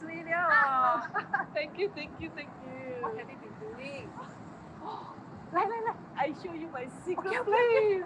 nicely now. Thank you, thank you, thank you. What have you been doing? I show you my secret Okay, place.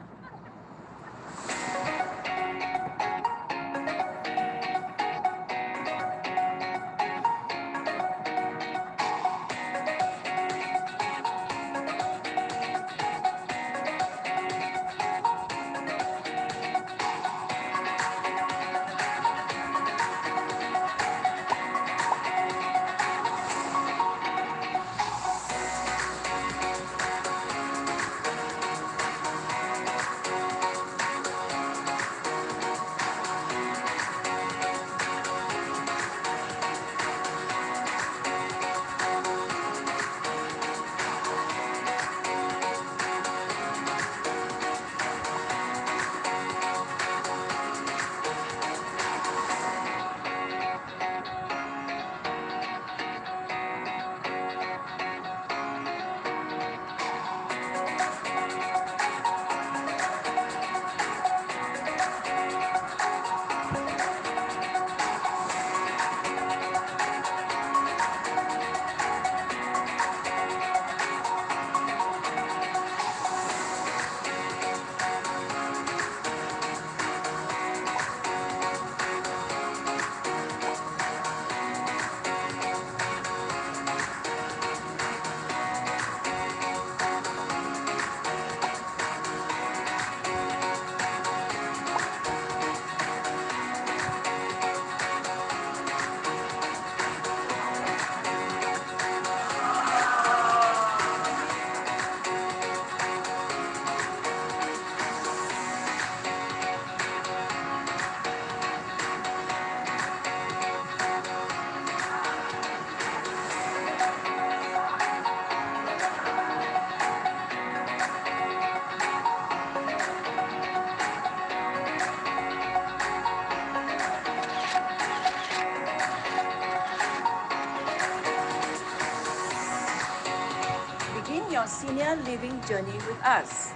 Begin your senior living journey with us.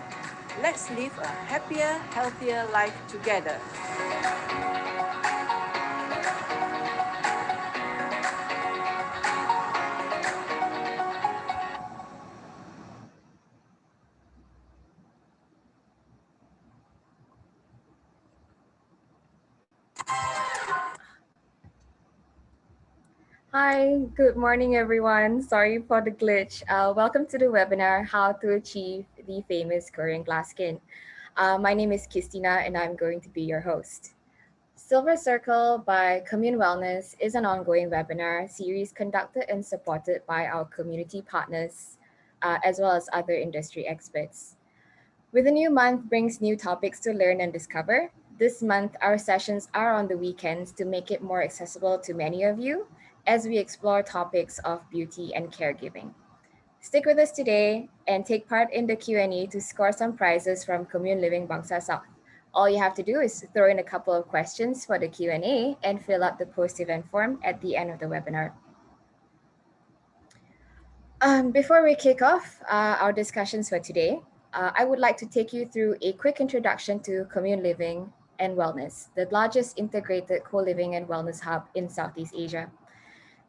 Let's live a happier, healthier life together. Hi, good morning, everyone. Sorry for the glitch. Welcome to the webinar, How to Achieve the Famous Korean Glass Skin. My name is Christina, and I'm going to be your host. Silver Circle by Commune Wellness is an ongoing webinar series conducted and supported by our community partners, as well as other industry experts. With a new month brings new topics to learn and discover. This month, our sessions are on the weekends to make it more accessible to many of you as we explore topics of beauty and caregiving. Stick with us today and take part in the Q&A to score some prizes from Commune Living Bangsa South. All you have to do is throw in a couple of questions for the Q&A and fill out the post-event form at the end of the webinar. Before we kick off our discussions for today, I would like to take you through a quick introduction to Commune Living and Wellness, the largest integrated co-living and wellness hub in Southeast Asia.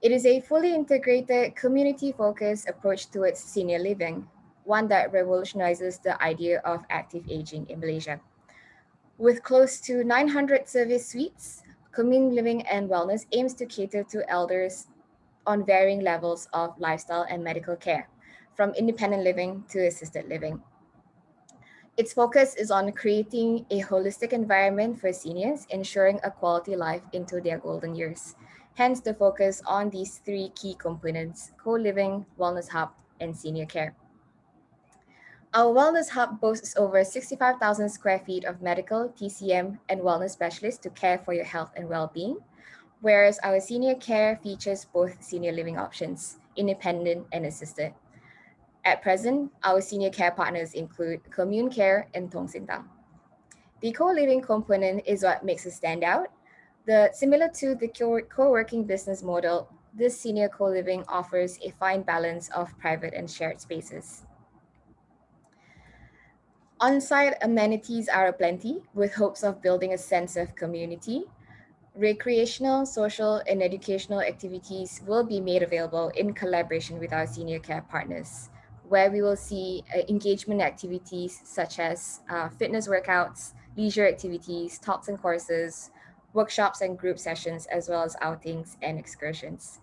It is a fully integrated, community-focused approach towards senior living, one that revolutionizes the idea of active aging in Malaysia. With close to 900 service suites, Commune Living and Wellness aims to cater to elders on varying levels of lifestyle and medical care, from independent living to assisted living. Its focus is on creating a holistic environment for seniors, ensuring a quality life into their golden years. Hence the focus on these three key components: co-living, wellness hub, and senior care. Our wellness hub boasts over 65,000 square feet of medical, TCM, and wellness specialists to care for your health and well-being, whereas our senior care features both senior living options, independent and assisted. At present, our senior care partners include Commune Care and Tong Sintang. The co-living component is what makes us stand out. Similar to the co-working business model, this senior co-living offers a fine balance of private and shared spaces. On-site amenities are aplenty, with hopes of building a sense of community. Recreational, social, and educational activities will be made available in collaboration with our senior care partners, where we will see engagement activities such as fitness workouts, leisure activities, talks and courses, workshops and group sessions, as well as outings and excursions.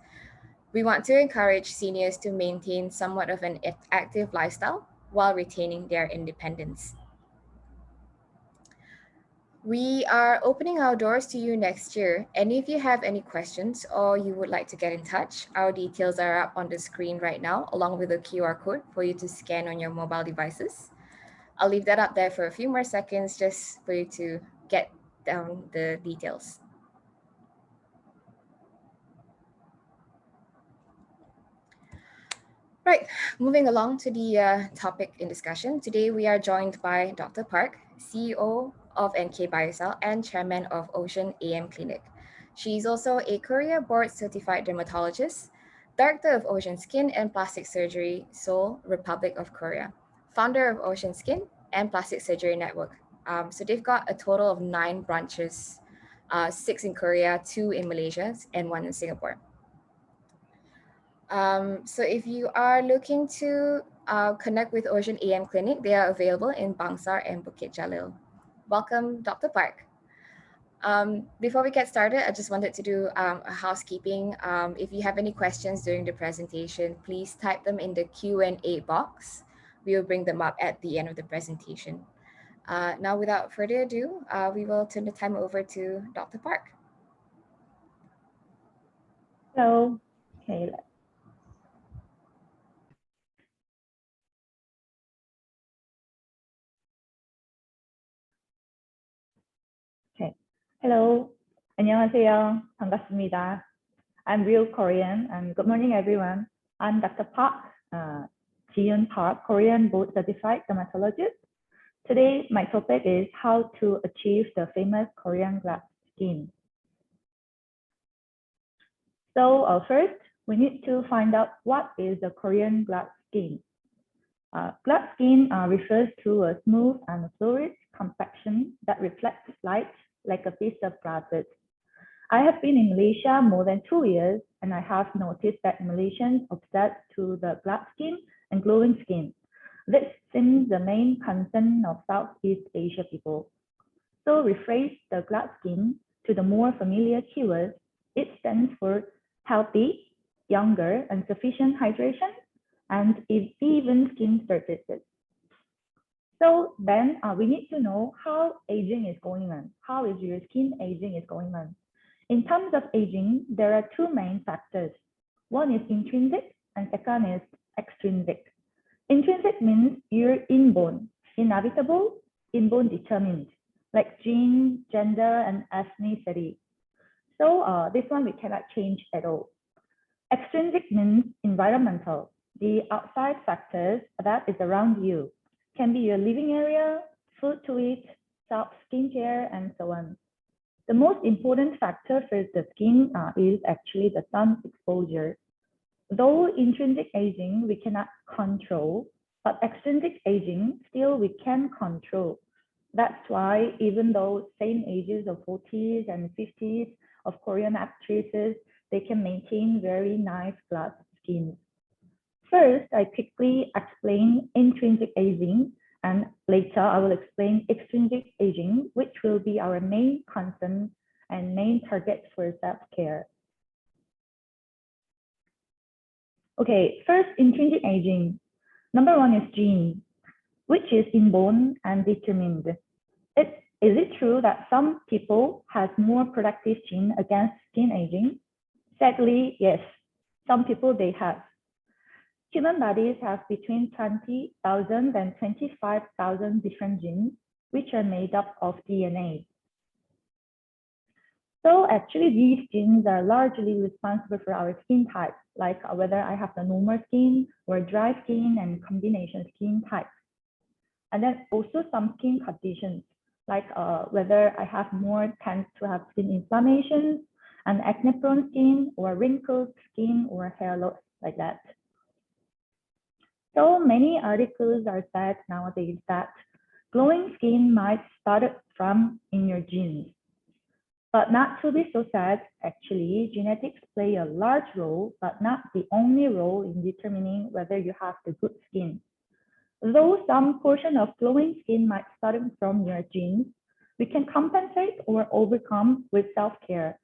We want to encourage seniors to maintain somewhat of an active lifestyle while retaining their independence. We are opening our doors to you next year, and if you have any questions or you would like to get in touch, our details are up on the screen right now, along with a QR code for you to scan on your mobile devices. I'll leave that up there for a few more seconds just for you to get down the details. Right, moving along to the topic in discussion. Today we are joined by Dr. Park, CEO of NK Biocell and Chairman of Ocean AM Clinic. She's also a Korea Board Certified Dermatologist, Director of Ocean Skin and Plastic Surgery, Seoul, Republic of Korea, founder of Ocean Skin and Plastic Surgery Network. So they've got a total of 9 branches, 6 in Korea, 2 in Malaysia, and 1 in Singapore. So if you are looking to connect with Ocean AM Clinic, they are available in Bangsar and Bukit Jalil. Welcome, Dr. Park. Before we get started, I just wanted to do a housekeeping. If you have any questions during the presentation, please type them in the Q&A box. We will bring them up at the end of the presentation. Now, without further ado, we will turn the time over to Dr. Park. Hello. Okay. Okay. Hello. 안녕하세요. 반갑습니다. I'm real Korean and good morning everyone. I'm Dr. Park, Ji-Yoon Park, Korean Board Certified Dermatologist. Today my topic is how to achieve the famous Korean glass skin. So first, we need to find out what is the Korean glass skin. Glass skin refers to a smooth and fluid complexion that reflects light like a piece of glass. I have been in Malaysia more than 2 years, and I have noticed that Malaysians obsessed to the glass skin and glowing skin. This seems the main concern of Southeast Asia people. So rephrase the glass skin to the more familiar keyword. It stands for healthy, younger, and sufficient hydration, and even skin surfaces. So then we need to know how aging is going on. How is your skin aging is going on? In terms of aging, there are 2 main factors. One is intrinsic and second is extrinsic. Intrinsic means you're inborn, inevitable, inborn determined, like gene, gender, and ethnicity. So this one we cannot change at all. Extrinsic means environmental, the outside factors that is around you. Can be your living area, food to eat, soap, skincare, and so on. The most important factor for the skin is actually the sun exposure. Though intrinsic aging we cannot control, but extrinsic aging still we can control. That's why even though same ages of 40s and 50s of Korean actresses, they can maintain very nice glass skin. First, I quickly explain intrinsic aging, and later I will explain extrinsic aging, which will be our main concern and main target for self-care. Okay, first, intrinsic aging. Number 1 is gene, which is inborn and determined. Is it true that some people have more productive gene against skin aging? Sadly, yes, some people they have. Human bodies have between 20,000 and 25,000 different genes, which are made up of DNA. So actually these genes are largely responsible for our skin type, like whether I have the normal skin or dry skin and combination skin type. And then also some skin conditions, like whether I have more tends to have skin inflammation and acne prone skin or wrinkled skin or hair loss, like that. So many articles are said nowadays that glowing skin might start from in your genes. But not to be so sad, actually, genetics play a large role, but not the only role in determining whether you have the good skin. Though some portion of glowing skin might start from your genes, we can compensate or overcome with self-care.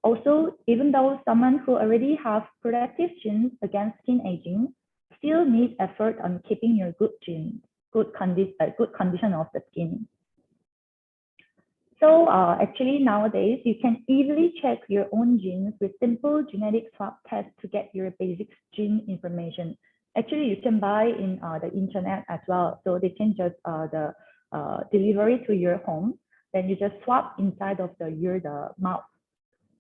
Also, even though someone who already have protective genes against skin aging still needs effort on keeping your good genes, good condition of the skin. So actually nowadays, you can easily check your own genes with simple genetic swab tests to get your basic gene information. Actually, you can buy in the internet as well. So they can just delivery to your home. Then you just swab inside of the mouth.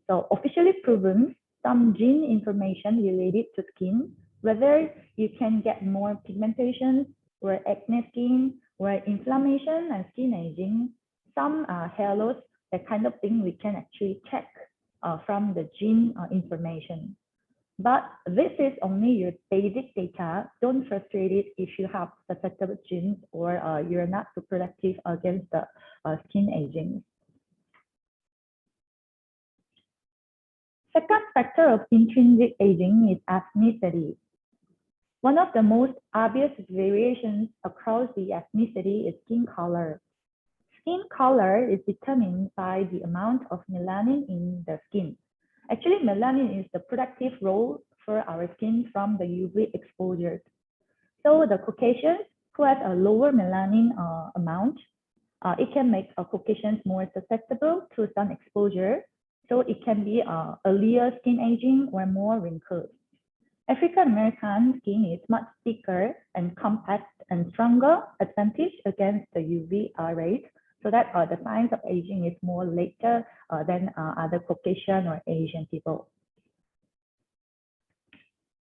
So officially proven some gene information related to skin, whether you can get more pigmentation or acne skin or inflammation and skin aging, some hair loss, that kind of thing we can actually check from the gene information. But this is only your basic data. Don't frustrate it if you have susceptible genes or you're not so productive against the skin aging. Second factor of intrinsic aging is ethnicity. One of the most obvious variations across the ethnicity is skin color. Skin color is determined by the amount of melanin in the skin. Actually, melanin is the productive role for our skin from the UV exposure. So the Caucasians who has a lower melanin amount, it can make Caucasians more susceptible to sun exposure. So it can be earlier skin aging or more wrinkles. African American skin is much thicker and compact and stronger advantage against the UV rays, so that the signs of aging is more later than other Caucasian or Asian people.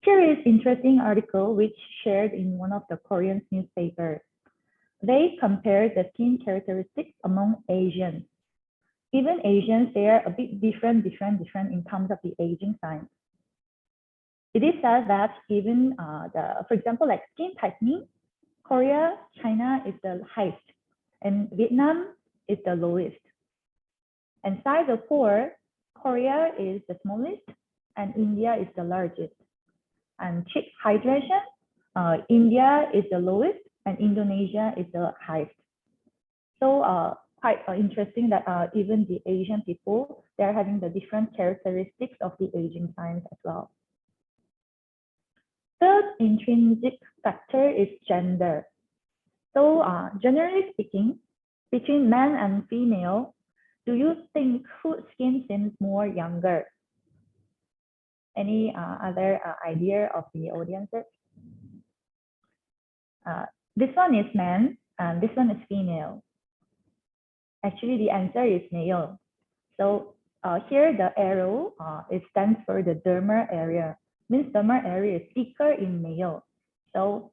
Here is interesting article which shared in one of the Korean newspapers. They compared the skin characteristics among Asians. Even Asians, they are a bit different in terms of the aging signs. It is said that even for example, like skin tightening, Korea, China is the highest, and Vietnam is the lowest. And size of pore, Korea is the smallest, and India is the largest. And cheek hydration, India is the lowest, and Indonesia is the highest. So quite interesting that even the Asian people, they're having the different characteristics of the aging signs as well. Third intrinsic factor is gender. So generally speaking, between men and female, do you think whose skin seems more younger? Any other idea of the audiences? This one is man and this one is female. Actually, the answer is male. So here the arrow, it stands for the dermal area. Means dermal area is thicker in male. So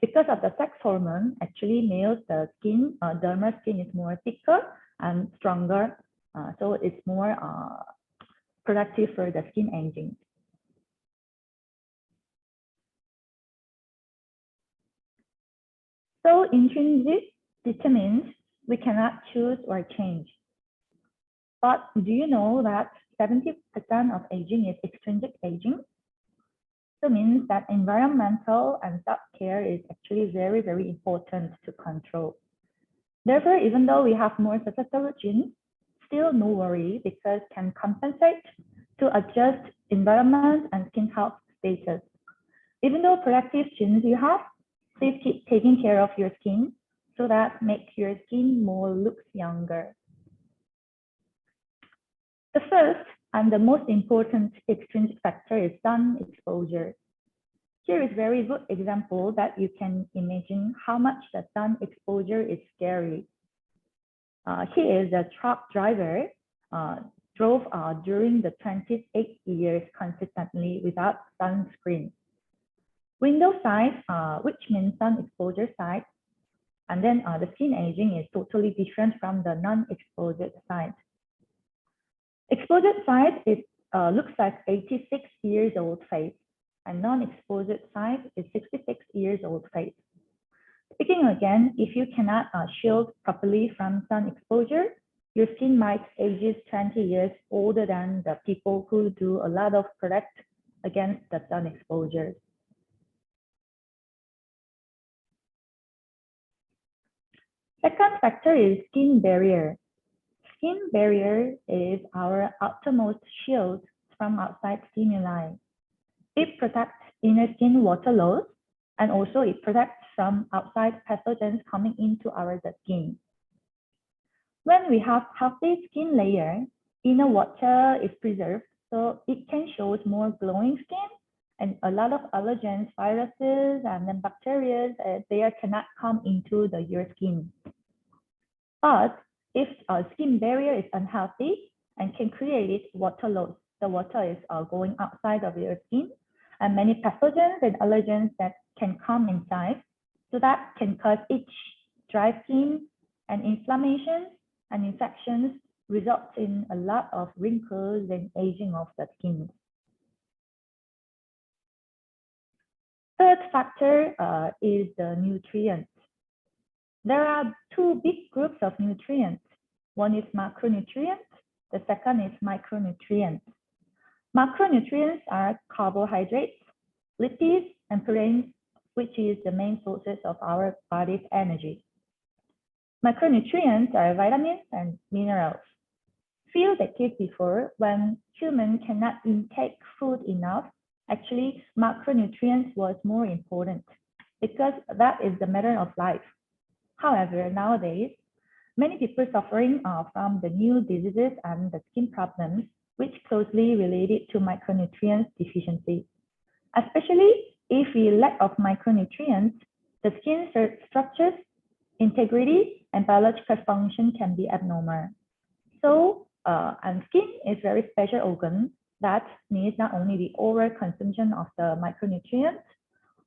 because of the sex hormone, actually males, the skin, dermal skin is more thicker and stronger. So it's more productive for the skin aging. So intrinsic determines we cannot choose or change. But do you know that 70% of aging is extrinsic aging? So means that environmental and self-care is actually very, very important to control. Therefore, even though we have more susceptible genes, still no worry because can compensate to adjust environment and skin health status. Even though productive genes you have, please keep taking care of your skin so that make your skin more looks younger. The first and the most important extrinsic factor is sun exposure. Here is a very good example that you can imagine how much the sun exposure is scary. Here is a truck driver drove during the 28 years consistently without sunscreen. Window side, which means sun exposure side, and then the skin aging is totally different from the non-exposed side. Exposed side is looks like 86 years old face, and non-exposed side is 66 years old face. Speaking again, if you cannot shield properly from sun exposure, your skin might age 20 years older than the people who do a lot of product against the sun exposure. Second factor is skin barrier. Skin barrier is our outermost shield from outside stimuli. It protects inner skin water loss, and also it protects from outside pathogens coming into our skin. When we have healthy skin layer, inner water is preserved, so it can show more glowing skin, and a lot of allergens, viruses, and then bacteria, they cannot come into your skin. But if a skin barrier is unhealthy and can create water loss, the water is going outside of your skin, and many pathogens and allergens that can come inside, so that can cause itch, dry skin, and inflammation and infections, results in a lot of wrinkles and aging of the skin. Third factor is the nutrients. There are two big groups of nutrients. One is macronutrients, the second is micronutrients. Macronutrients are carbohydrates, lipids, and proteins, which is the main sources of our body's energy. Micronutrients are vitamins and minerals. Few decades before, when humans cannot intake food enough, actually macronutrients was more important because that is the matter of life. However, nowadays, many people suffering from the new diseases and the skin problems, which closely related to micronutrients deficiency. Especially if we lack of micronutrients, the skin structures, integrity, and biological function can be abnormal. So, and skin is very special organ that needs not only the oral consumption of the micronutrients,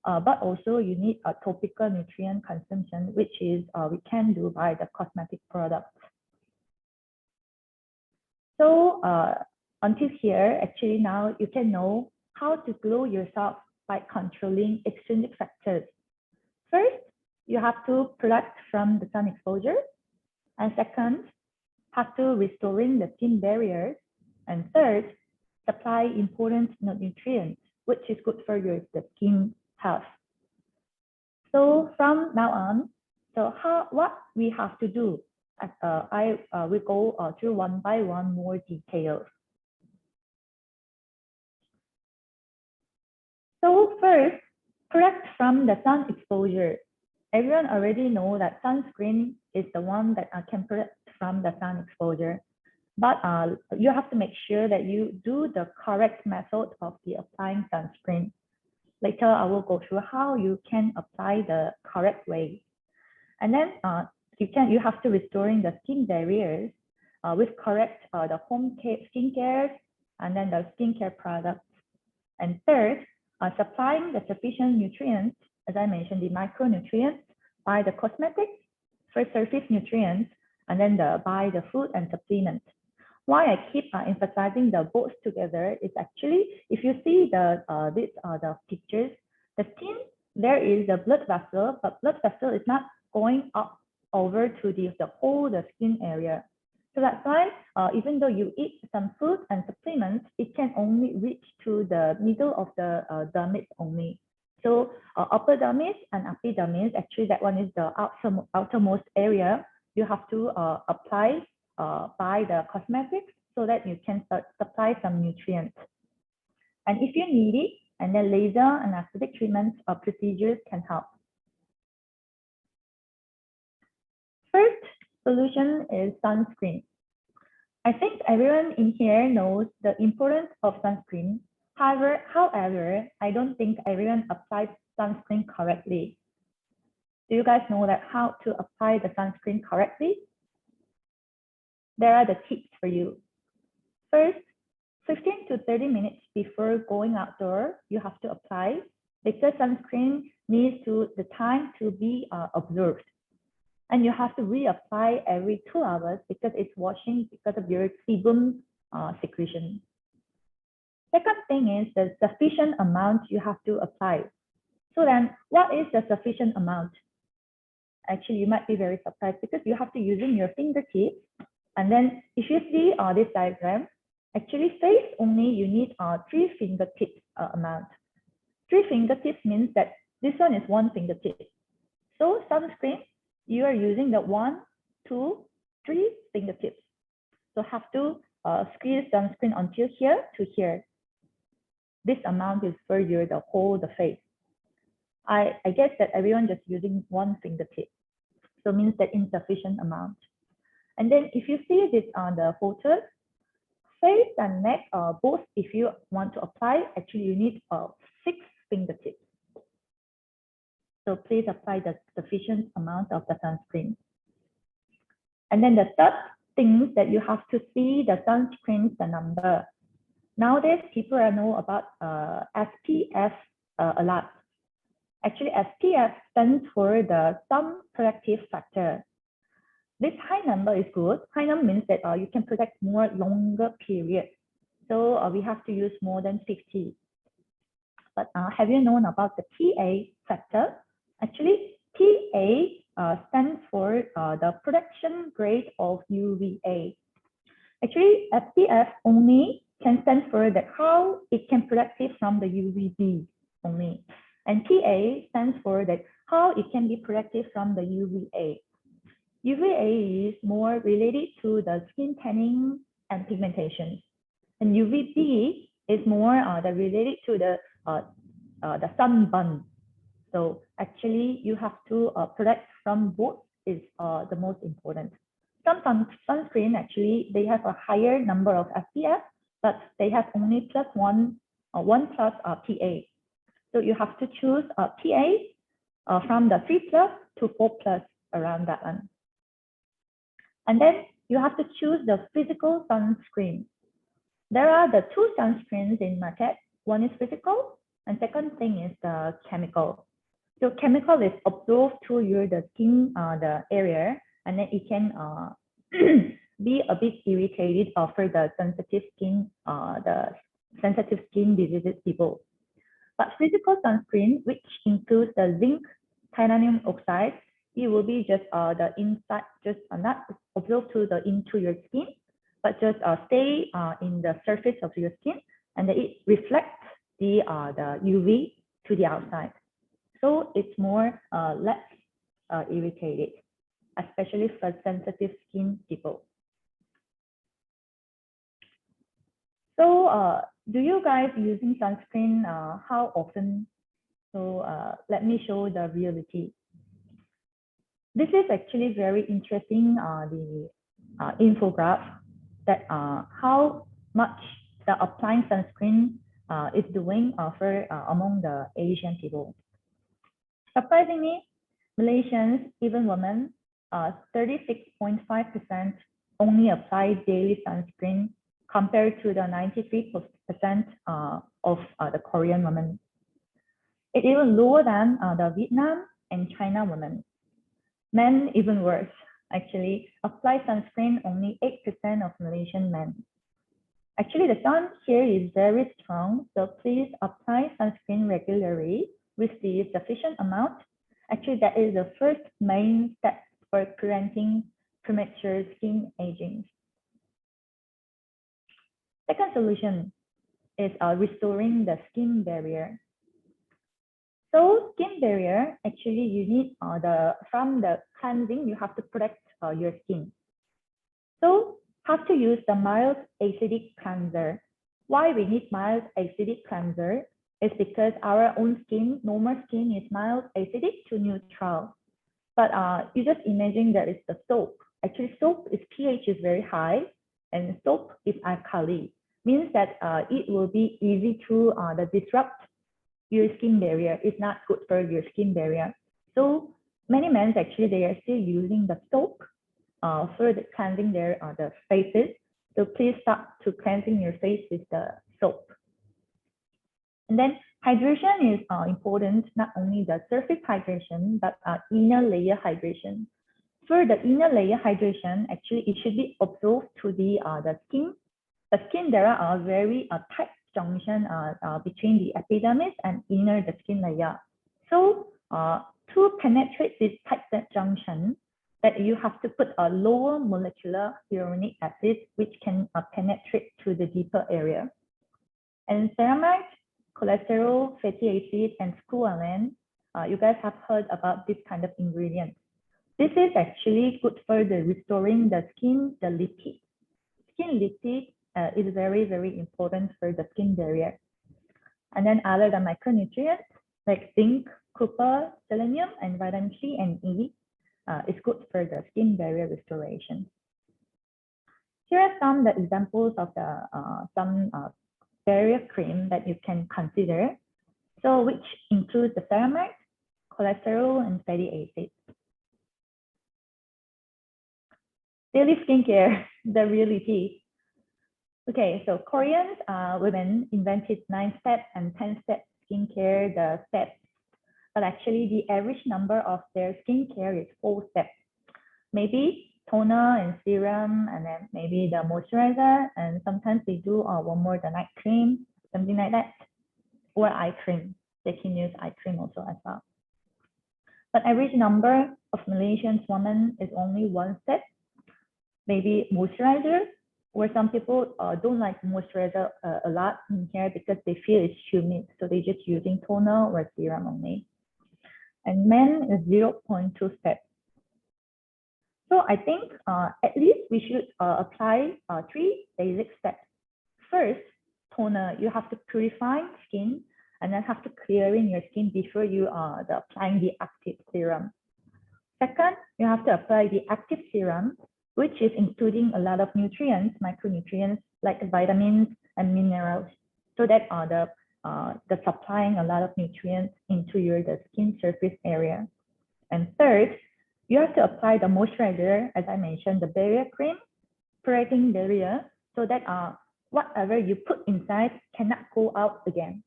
but also you need a topical nutrient consumption, which is we can do by the cosmetic products. So until here, actually now you can know how to glow yourself by controlling extrinsic factors. First, you have to protect from the sun exposure, and second, have to restoring the skin barriers, and third, supply important nutrients, which is good for the skin health. So from now on, so what we have to do? I will go through one by one more details. So first, protect from the sun exposure. Everyone already know that sunscreen is the one that can protect from the sun exposure. But you have to make sure that you do the correct method of the applying sunscreen. Later, I will go through how you can apply the correct way. And then you have to restoring the skin barriers with correct the home care, skincare, and then the skincare products. And third, supplying the sufficient nutrients, as I mentioned, the micronutrients by the cosmetics, first surface nutrients, and then by the food and supplements. Why I keep emphasizing the both together is actually, if you see the pictures, the skin, there is a blood vessel, but blood vessel is not going up over to the whole skin area. So that's why even though you eat some food and supplements, it can only reach to the middle of the dermis only. So upper dermis and epidermis, actually that one is the outermost area. You have to apply by the cosmetics so that you can supply some nutrients. And if you need it, and then laser and aesthetic treatments or procedures can help. First solution is sunscreen. I think everyone in here knows the importance of sunscreen. However, I don't think everyone applies sunscreen correctly. Do you guys know that how to apply the sunscreen correctly? There are the tips for you. First, 15 to 30 minutes before going outdoor, you have to apply because sunscreen needs the time to be absorbed. And you have to reapply every 2 hours because it's washing because of your sebum secretion. Second thing is the sufficient amount you have to apply. So then what is the sufficient amount? Actually, you might be very surprised because you have to using your fingertips And then if you see this diagram, actually face only you need 3 fingertips amount. 3 fingertips means that this one is 1 fingertip. So sunscreen, you are using the 1, 2, 3 fingertips. So have to squeeze sunscreen until here to here. This amount is for the whole face. I guess that everyone just using 1 fingertip. So means that insufficient amount. And then if you see this on the photos, face and neck, both if you want to apply, actually you need 6 fingertips. So please apply the sufficient amount of the sunscreen. And then the third thing that you have to see the sunscreen, the number. Nowadays, people know about SPF a lot. Actually, SPF stands for the sun protective factor. This high number is good. High number means that you can protect more longer period. So we have to use more than 50. But have you known about the PA factor? Actually, PA stands for the protection grade of UVA. Actually, SPF only can stand for that how it can protect it from the UVB only. And PA stands for that how it can be protected from the UVA. UVA is more related to the skin tanning and pigmentation. And UVB is more related to the sunburn. So actually, you have to protect from both is the most important. Some sunscreen actually they have a higher number of SPF, but they have only +1 PA. So you have to choose PA from the 3+ to 4+ around that one. And then you have to choose the physical sunscreen. There are the 2 sunscreens in market. One is physical, and second thing is the chemical. So chemical is absorbed to the skin, the area, and then it can be a bit irritated for the sensitive skin diseases people. But physical sunscreen, which includes the zinc, titanium oxide, it will be just the inside, just not absorbed into your skin, but just stay in the surface of your skin, and then it reflects the UV to the outside. So it's more less irritated, especially for sensitive skin people. So do you guys using sunscreen how often? So let me show the reality. This is actually very interesting, the infograph that how much the applying sunscreen is doing among the Asian people. Surprisingly, Malaysians, even women, 36.5% only apply daily sunscreen compared to the 93% of the Korean women. It's even lower than the Vietnam and China women. Men even worse, actually, apply sunscreen only 8% of Malaysian men. Actually, the sun here is very strong, so please apply sunscreen regularly with the sufficient amount. Actually, that is the first main step for preventing premature skin aging. Second solution is restoring the skin barrier. So skin barrier, actually you need from the cleansing, you have to protect your skin. So have to use the mild acidic cleanser. Why we need mild acidic cleanser is because our own skin, normal skin is mild acidic to neutral. But you just imagine that it's the soap. Actually soap is pH is very high and soap is alkali. Means that it will be easy to disrupt your skin barrier. It's not good for your skin barrier. So many men actually they are still using the soap for the cleansing their the faces. So please start to cleansing your face with the soap. And then hydration is important, not only the surface hydration, but inner layer hydration. For the inner layer hydration, actually it should be absorbed to the skin. The skin, there are a very tight junction between the epidermis and inner the skin layer. So to penetrate this tight junction, that you have to put a lower molecular hyaluronic acid, which can penetrate to the deeper area. And ceramide, cholesterol, fatty acid, and squalane, you guys have heard about this kind of ingredients. This is actually good for the restoring the skin, the lipid. Skin lipid is very, very important for the skin barrier. And then other than micronutrients like zinc, copper, selenium, and vitamin C and E is good for the skin barrier restoration. Here are some the examples of the barrier cream that you can consider. So which includes the ceramide, cholesterol, and fatty acids. Daily skincare, the reality. Okay, so Korean women invented 9-step and 10-step skincare, the steps, but actually the average number of their skincare is 4 steps. Maybe toner and serum, and then maybe the moisturizer, and sometimes they do one more the night cream, something like that, or eye cream. They can use eye cream also as well. But average number of Malaysian women is only 1 step, maybe moisturizer, or some people don't like moisturizer a lot in hair because they feel it's humid, so they're just using toner or serum only. And men is 0.2 steps. So I think at least we should apply 3 basic steps. First, toner. You have to purify skin and then have to clearing your skin before you are applying the active serum. Second, you have to apply the active serum, which is including a lot of nutrients, micronutrients like vitamins and minerals, so that the supplying a lot of nutrients into the skin surface area. And third, you have to apply the moisturizer, as I mentioned, the barrier cream, protecting barrier, so that whatever you put inside cannot go out again.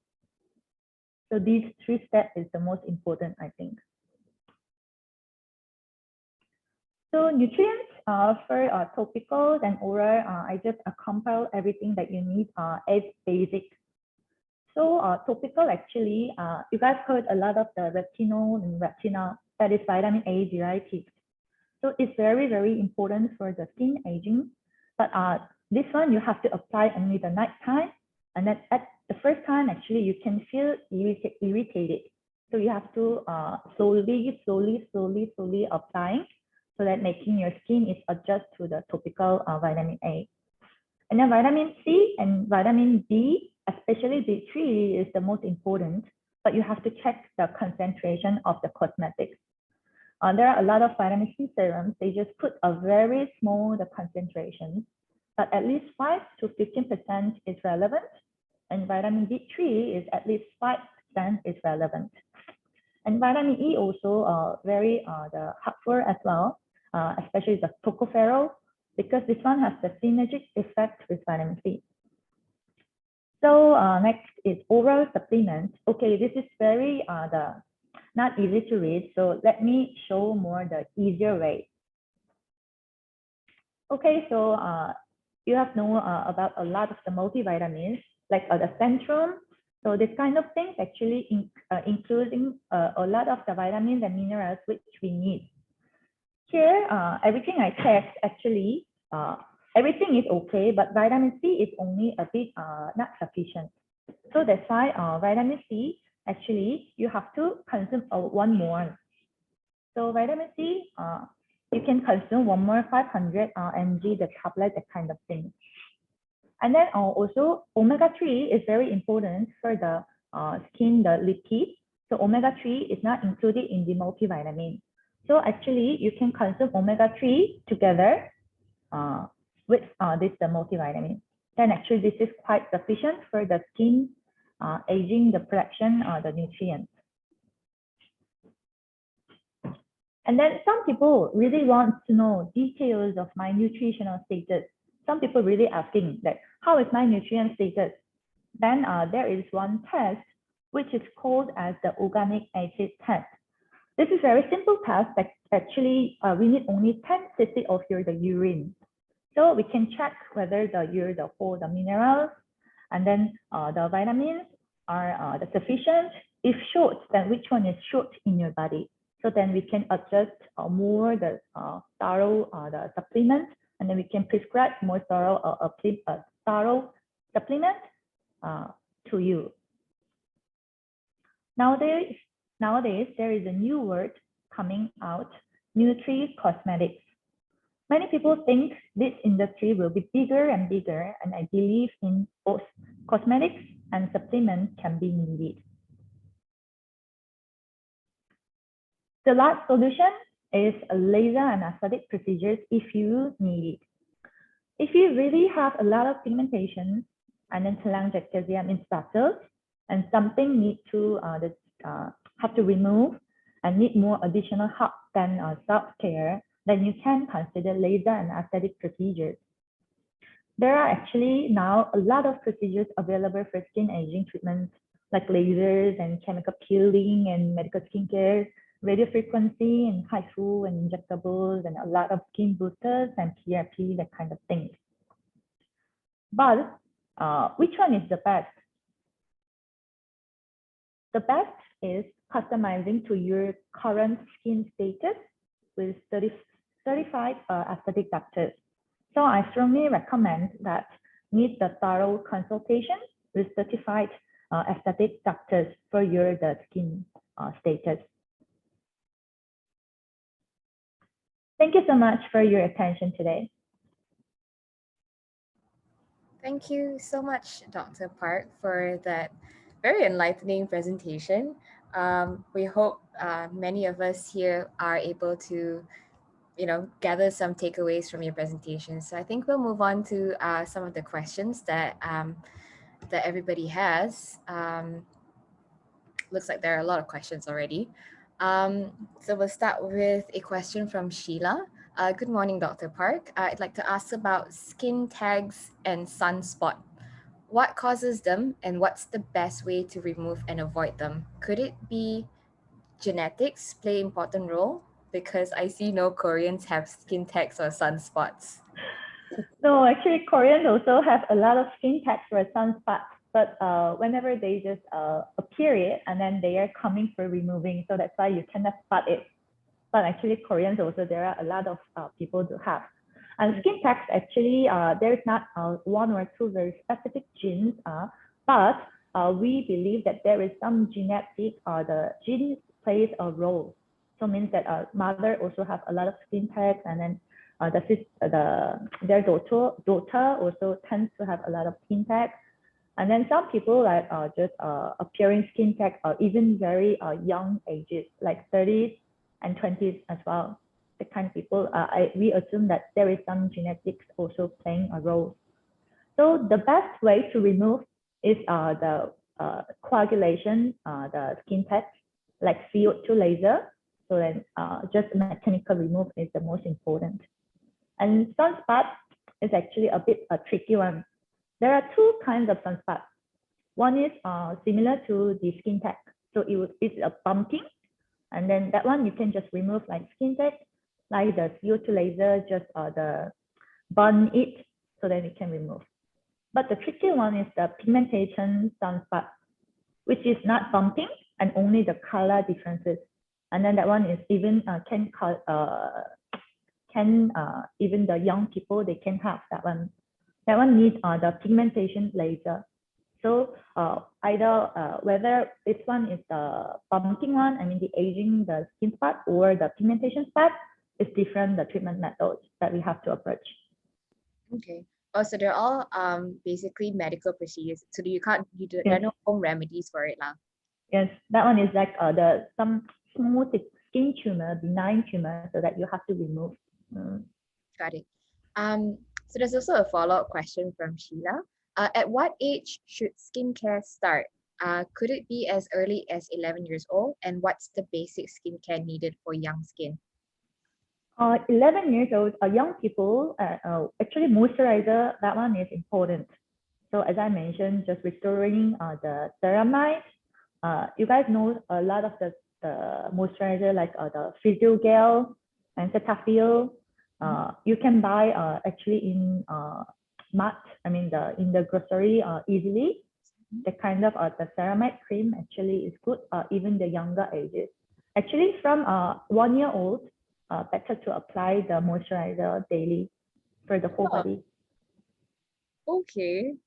So these 3 steps is the most important, I think. So nutrients for topicals and oral, I just compile everything that you need as basic. So topical, actually, you guys heard a lot of the retinol and retinol, that is vitamin A derivatives. So it's very, very important for the skin aging. But this one, you have to apply only the night time. And then at the first time, actually, you can feel irritated. So you have to slowly applying, so that making your skin is adjust to the topical vitamin A. And then vitamin C and vitamin D, especially D3, is the most important, but you have to check the concentration of the cosmetics. There are a lot of vitamin C serums, they just put a very small concentration, but at least 5 to 15% is relevant, and vitamin D3 is at least 5% is relevant. And vitamin E also very helpful as well, especially the tocopherol, because this one has the synergic effect with vitamin C. So next is oral supplements. Okay, this is very not easy to read, so let me show more the easier way. Okay, so you have known about a lot of the multivitamins, like the Centrum. So this kind of things actually including a lot of the vitamins and minerals which we need. Here, everything I checked, actually, everything is okay, but vitamin C is only a bit not sufficient. So that's why vitamin C, actually, you have to consume 1 more. So vitamin C, you can consume 1 more 500 mg, the tablet, that kind of thing. And then also omega-3 is very important for the skin, the lipid. So omega-3 is not included in the multivitamin. So actually, you can consume omega-3 together with the multivitamin. Then actually, this is quite sufficient for the skin aging, the production, the nutrients. And then some people really want to know details of my nutritional status. Some people really asking that, how is my nutrient status? Then there is one test, which is called as the organic acid test. This is very simple test that actually we need only 10 cc of the urine. So we can check whether the hold the minerals and then the vitamins are sufficient. If short, then which one is short in your body? So then we can adjust more the thorough the supplement, and then we can prescribe more thorough supplement to you. Nowadays, there is a new word coming out, nutri-cosmetics. Many people think this industry will be bigger and bigger, and I believe in both cosmetics and supplements can be needed. The last solution is laser and aesthetic procedures if you need it. If you really have a lot of pigmentation and then telangiectasia in starters, and something need to have to remove and need more additional help than self-care, then you can consider laser and aesthetic procedures. There are actually now a lot of procedures available for skin aging treatments like lasers and chemical peeling and medical skincare, radiofrequency and HIFU and injectables and a lot of skin boosters and PRP, that kind of things. But which one is the best? The best is customizing to your current skin status with certified aesthetic doctors. So I strongly recommend that need the thorough consultation with certified aesthetic doctors for your skin status. Thank you so much for your attention today. Thank you so much, Dr. Park, for that very enlightening presentation. We hope many of us here are able to, gather some takeaways from your presentation. So I think we'll move on to some of the questions that that everybody has. Looks like there are a lot of questions already. So we'll start with a question from Sheila. Good morning, Dr. Park. I'd like to ask about skin tags and sunspot. What causes them and what's the best way to remove and avoid them? Could it be genetics play important role? Because I see no Koreans have skin tags or sunspots. No, actually Koreans also have a lot of skin tags or sunspots, but whenever they just appear it and then they are coming for removing, so that's why you cannot spot it. But actually Koreans also, there are a lot of people to have. And skin tags actually, there's not one or two very specific genes, but we believe that there is some genetic, the genes plays a role. So means that mother also have a lot of skin tags, and then their daughter also tends to have a lot of skin tags. And then some people like just appearing skin tags, even very young ages, like 30s and 20s as well. The kind of people, we assume that there is some genetics also playing a role. So the best way to remove is the coagulation, the skin tags, like CO2 laser. So then just mechanical remove is the most important. And sunspot is actually a bit a tricky one. There are two kinds of sunspot. One is similar to the skin tag. So it's a bumping. And then that one you can just remove like skin tag, like the CO2 laser, just burn it so that it can remove. But the tricky one is the pigmentation sunspot, which is not bumping and only the color differences. And then that one is even even the young people, they can have that one. That one needs the pigmentation laser. So either whether this one is the bumping one, I mean the aging, the skin spot, or the pigmentation spot, is different, the treatment methods that we have to approach. Okay. Oh, so they're all basically medical procedures. So there are no home remedies for it now. Yes, that one is like some smooth skin tumor, benign tumor, so that you have to remove. Got it. So there's also a follow-up question from Sheila. At what age should skincare start? Could it be as early as 11 years old? And what's the basic skincare needed for young skin? 11 years old, young people, actually moisturizer, that one is important. So as I mentioned, just restoring the ceramide. You guys know a lot of the moisturizer like the Physiogel and Cetaphil. You can buy actually in in the grocery easily. The kind of the ceramide cream actually is good, even the younger ages. Actually, from 1 year old, better to apply the moisturizer daily for the whole Oh, body. okay.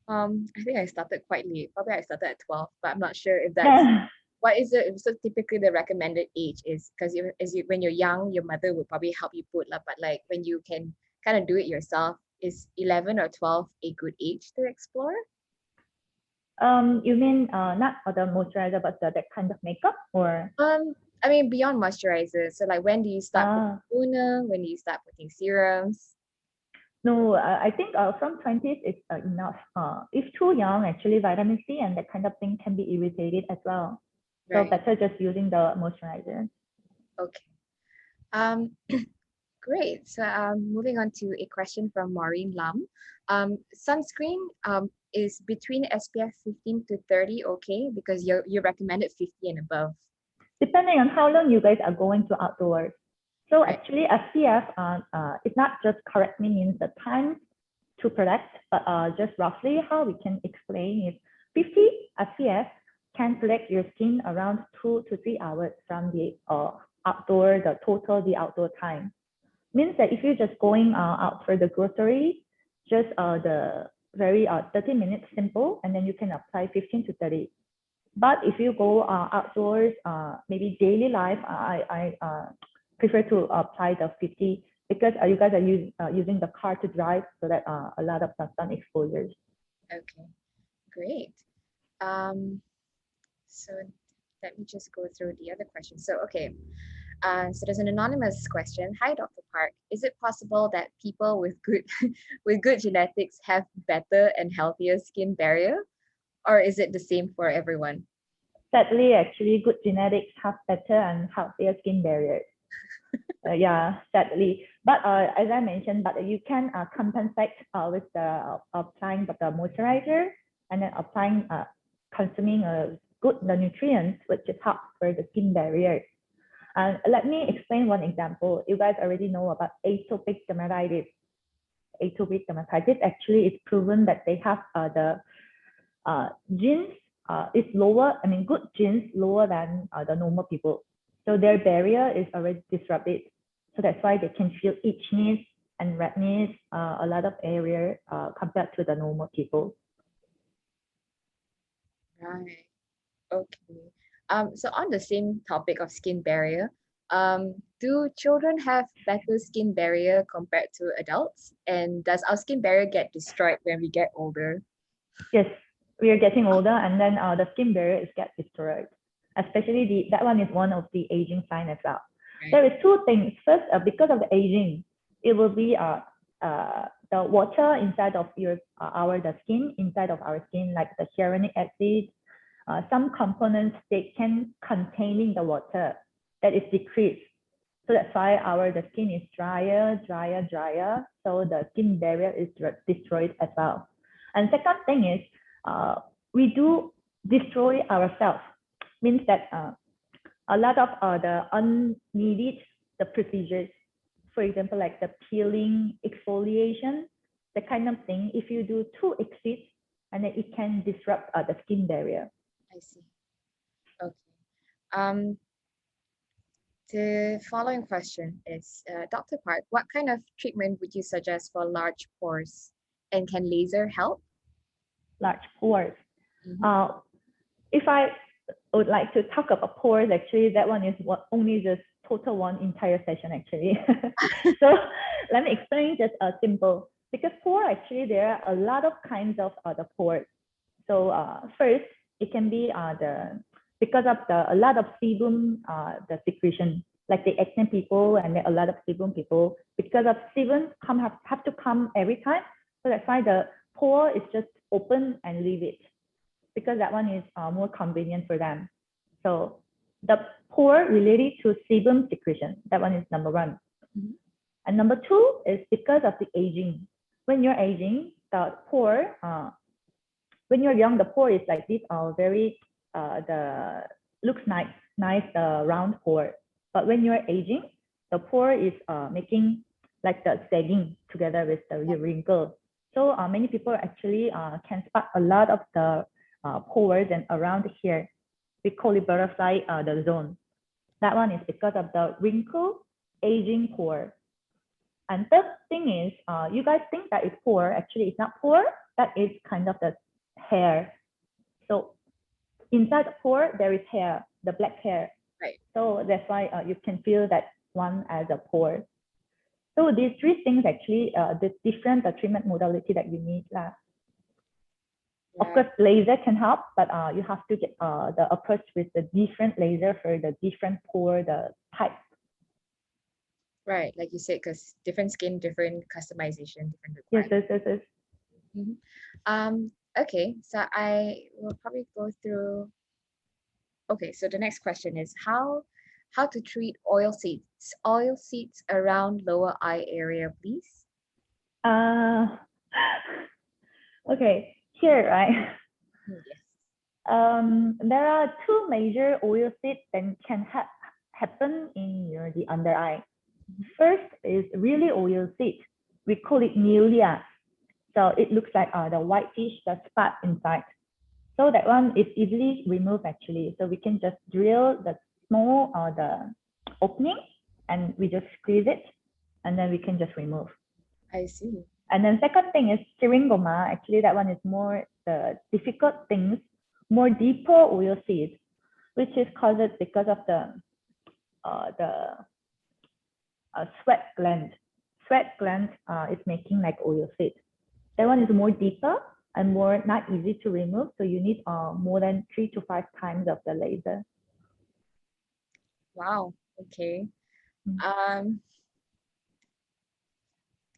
I think I started quite late. Probably I started at 12, but I'm not sure if that's what is it. So typically the recommended age is because when you're young, your mother would probably help you put lah, but like when you can kind of do it yourself, is 11 or 12 a good age to explore? You mean not the moisturizer, but that kind of makeup, or? I mean beyond moisturizer. So like when do you start putting toner? When do you start putting serums? No, I think from 20s is enough. If too young, actually vitamin C and that kind of thing can be irritated as well. So Right. better just using the moisturizer. Okay. Great. So moving on to a question from Maureen Lam. Sunscreen is between SPF 15 to 30 okay? Because you recommended 50 and above. Depending on how long you guys are going to outdoors. So Right. actually SPF it not just correctly means the time to protect, but just roughly how we can explain is 50 SPF can protect your skin around 2 to 3 hours from the outdoor time. Means that if you're just going out for the grocery, just the very 30 minutes simple, and then you can apply 15 to 30. But if you go outdoors, maybe daily life, I prefer to apply the 50 because you guys are using the car to drive, so that a lot of sun exposures. Okay, great. So let me just go through the other questions. So okay, so there's an anonymous question. Hi, Dr. Park. Is it possible that people with good with good genetics have better and healthier skin barrier, or is it the same for everyone? Sadly, actually, good genetics have better and healthier skin barriers. Yeah, sadly. But as I mentioned, but you can compensate with the applying the moisturizer and then applying consuming the nutrients, which is help for the skin barrier. And let me explain one example. You guys already know about atopic dermatitis. Atopic dermatitis actually is proven that they have the genes is lower. I mean, good genes lower than the normal people. So their barrier is already disrupted. So that's why they can feel itchiness and redness a lot of area compared to the normal people. Right. Okay. So on the same topic of skin barrier, do children have better skin barrier compared to adults? And does our skin barrier get destroyed when we get older? Yes, we are getting older, and then the skin barrier is get destroyed. Especially that one is one of the aging sign as well. Right. There is two things. First, because of the aging, it will be the water inside of the skin, inside of our skin, like the hyaluronic acid, some components they can containing the water that is decreased. So that's why the skin is drier. So the skin barrier is destroyed as well. And second thing is we do destroy ourselves. Means that a lot of the unneeded the procedures, for example, like the peeling, exfoliation, the kind of thing. If you do too excess, and then it can disrupt the skin barrier. I see. Okay. The following question is, Dr. Park, what kind of treatment would you suggest for large pores, and can laser help? Large pores. If I would like to talk about pores, actually, that one is only just total one entire session actually. So let me explain just a simple, because pore actually there are a lot of kinds of the pores. So first, it can be because of a lot of sebum the secretion, like the acne people and a lot of sebum people, because of sebum have to come every time. So that's why the pore is just open and leave it, because that one is more convenient for them. So the pore related to sebum secretion, that one is number one. And number two is because of the aging. When you're aging, the pore, when you're young, the pore is like this, very looks nice, round pore. But when you're aging, the pore is making like the sagging together with the wrinkle. So many people actually can spot a lot of the pores and around here. We call it butterfly the zone. That one is because of the wrinkle, aging pore. And third thing is, you guys think that it's pore. Actually, it's not pore. That is kind of the hair. So inside the pore, there is hair, the black hair. Right. So that's why you can feel that one as a pore. So these three things actually, the different treatment modality that you need. Of course, laser can help, but you have to get the approach with the different laser for the different pore, the type. Right, like you said, because different skin, different customization, different Yes, requirements. yes. Okay, so I will probably go through. Okay, so the next question is how to treat oil seeds around lower eye area, please. Okay, here, right? Yes. There are two major oil seeds that can happen in the under eye. First is really oil seed. We call it milia. So it looks like the whitish, the spot inside. So that one is easily removed actually. So we can just drill the small the opening and we just squeeze it and then we can just remove. I see. And then second thing is syringoma. Actually, that one is more the difficult things, more deeper oil seeds, which is caused because of the sweat gland. Sweat gland is making like oil seed. That one is more deeper and more not easy to remove. So you need more than 3 to 5 times of the laser. Wow. Okay.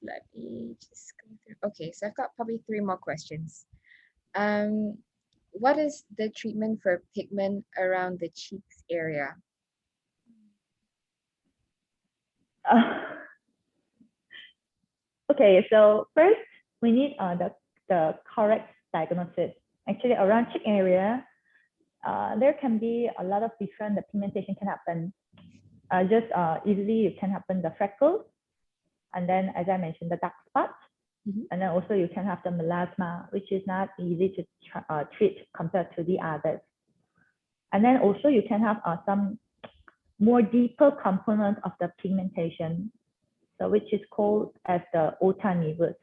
Let me just go through. Okay, so I've got probably 3 more questions. What is the treatment for pigment around the cheeks area? Okay, so first we need the correct diagnosis. Actually, around cheek area, there can be a lot of different pigmentation can happen. Just easily you can happen the freckles, and then as I mentioned, the dark spots, and then also you can have the melasma, which is not easy to treat compared to the others. And then also you can have some more deeper component of the pigmentation, so which is called as the otta nevus.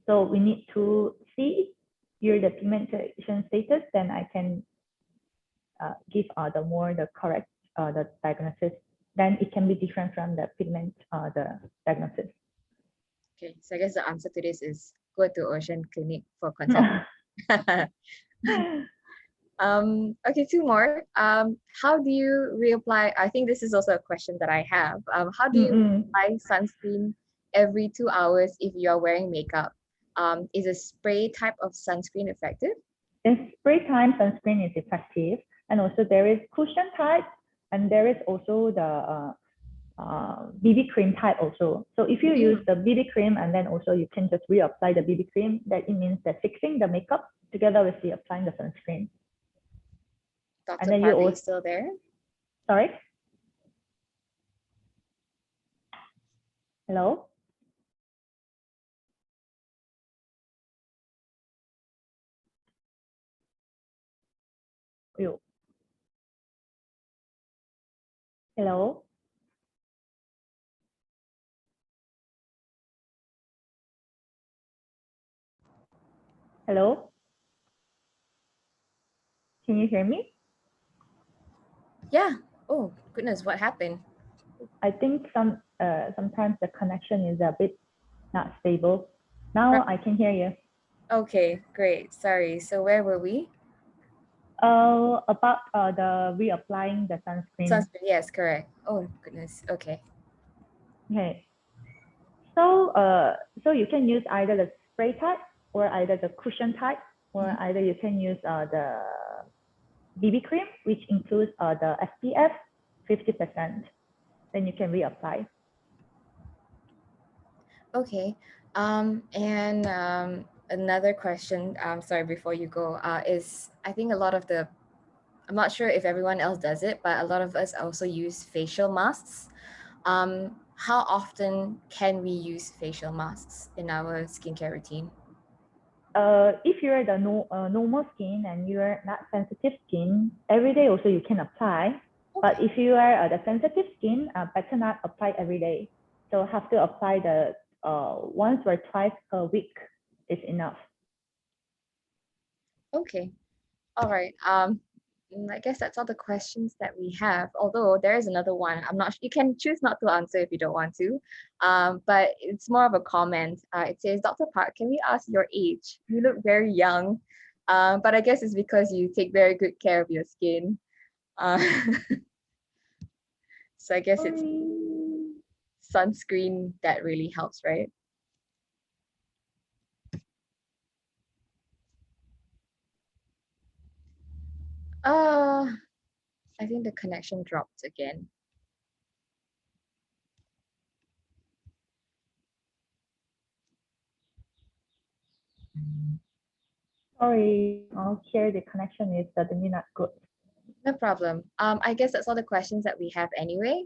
So we need to see the pigmentation status, then I can give the correct the diagnosis. Then it can be different from the pigment the diagnosis. Okay, so I guess the answer to this is go to Ocean Clinic for consultation. Okay, 2 more. How do you reapply? I think this is also a question that I have. How do you apply sunscreen every 2 hours if you are wearing makeup? Is a spray type of sunscreen effective? The spray time sunscreen is effective, and also there is cushion type, and there is also the BB cream type also. So if you use the BB cream and then also you can just reapply the BB cream, that it means that fixing the makeup together with the applying the sunscreen. Dr. And then Park, are you still there? Sorry? Hello? Yo. Hello? Hello? Can you hear me? Yeah. Oh, goodness, what happened? I think sometimes the connection is a bit not stable. Now I can hear you. Okay, great. Sorry. So where were we? About the reapplying the sunscreen. Sunscreen, yes, correct. Oh, goodness. Okay. Okay. So you can use either the spray type or either the cushion type, or either you can use the BB cream, which includes the SPF 50%. Then you can reapply. Okay. And another question, sorry, before you go, is I think a lot of I'm not sure if everyone else does it, but a lot of us also use facial masks. How often can we use facial masks in our skincare routine? If you're the normal skin and you're not sensitive skin, every day also you can apply. But if you are the sensitive skin, better not apply every day. So have to apply the once or twice per week is enough. Okay. All right. I guess that's all the questions that we have. Although there is another one. I'm not. You can choose not to answer if you don't want to. But it's more of a comment. It says, Dr. Park, can we ask your age? You look very young. But I guess it's because you take very good care of your skin. Uh, so I guess it's sunscreen that really helps, right? I think the connection dropped again. Sorry, I'll share the connection is suddenly not good. No problem. I guess that's all the questions that we have anyway.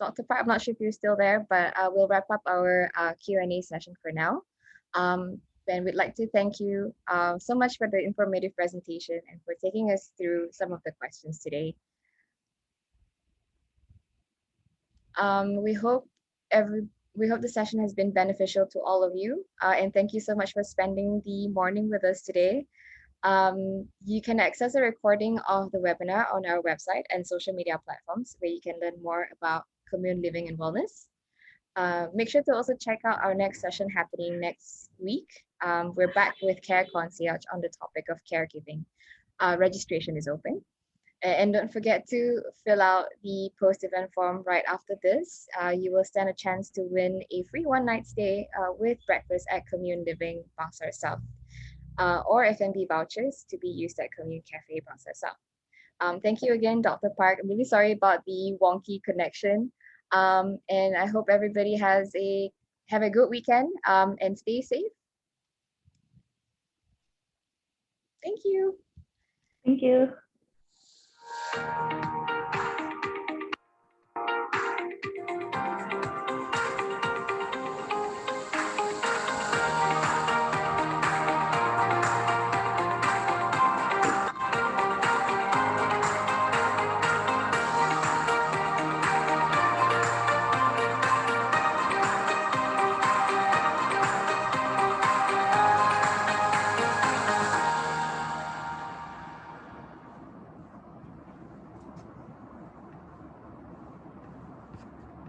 Dr. Park, I'm not sure if you're still there, but we'll wrap up our Q&A session for now. Then we'd like to thank you so much for the informative presentation and for taking us through some of the questions today. We hope the session has been beneficial to all of you, and thank you so much for spending the morning with us today. You can access a recording of the webinar on our website and social media platforms where you can learn more about commune living and wellness. Make sure to also check out our next session happening next week. We're back with Care Concierge on the topic of caregiving. Registration is open. And don't forget to fill out the post-event form right after this. You will stand a chance to win a free one-night stay with breakfast at Commune Living, Bangsar South, or F&B vouchers to be used at Commune Cafe, Bangsar South. Thank you again, Dr. Park. I'm really sorry about the wonky connection. And I hope everybody have a good weekend and stay safe. Thank you. Thank you.